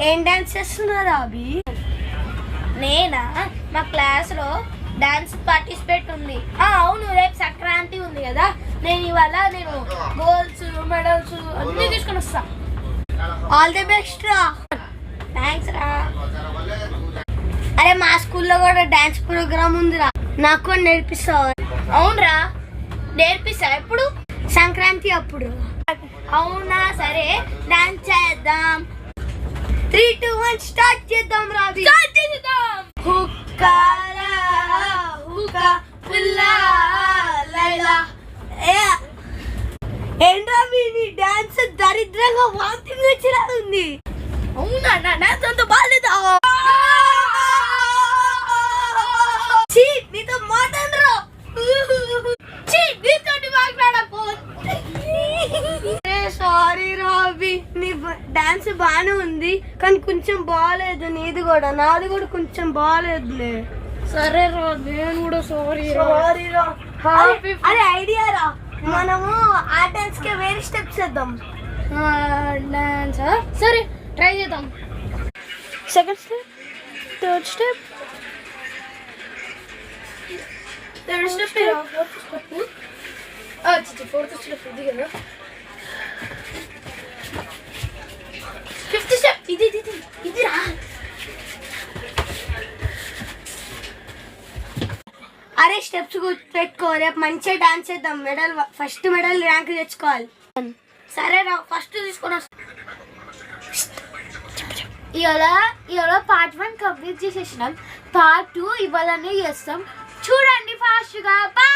ఏం డాన్స్ చేస్తున్నారు అభి? నేనా? మా క్లాస్లో డాన్స్ పార్టిసిపేట్ ఉంది. అవును, రేపు సంక్రాంతి ఉంది కదా, నేను ఇవాళ గోల్స్ మెడల్స్ అన్నీ తీసుకొని వస్తా. ఆల్ ది బెస్ట్ రా. థ్యాంక్స్ రా. అరే మా స్కూల్లో కూడా డాన్స్ ప్రోగ్రామ్ ఉందిరా, నాకు కూడా నేర్పిస్తావా? అవునరా, నేర్పిస్తా. ఎప్పుడు? సంక్రాంతి అప్పుడు. అవునా, సరే డాన్స్ చేద్దాం. 3, 2, 1 స్టార్ట్ చేద్దాం రా. స్టార్ట్ చేద్దాం. హుక్కాలా హుక్కా పుల్లా లైలా. ఏంట్రా నీ డాన్స్ దరిద్రంగా వాంతింగ్ వచ్చేలా ఉంది. అవునా, నా డాన్స్ అంత బాగాలేదా? నీతో మాట్లాడరా. నీతోటి మాట్లాడకు. సారీ రాబి, నీ డాన్స్ బాగానే ఉంది కానీ కొంచెం బాగాలేదు. నీది కూడా, నాది కూడా కొంచెం బాగాలేదులే. సరే రా, నేను కూడా సారీ రా. అరే ఐడియా రా, మనము ఆ డాన్స్ కి వేరే స్టెప్స్ చేద్దాం. డాన్స్ సరే ట్రై చేద్దాం. Second step, third step, third step, fourth step ఇది కదా, ఫిఫ్త్ స్టెప్ ఇది ఇది ఇది రా. అరే స్టెప్స్ పెట్టుకో, రేపు మంచిగా డాన్స్ చేద్దాం. ఫస్ట్ మెడల్ ర్యాంక్ తెచ్చుకోవాలి. సరే రా, ఫస్ట్ తీసుకొని వస్తా. ఇవాళ పార్ట్ 1 కంప్లీట్ చేసేసినాం. పార్ట్ 2 ఇవాళనే చేస్తాం. చూడండి ఫాస్ట్గా. బాయ్.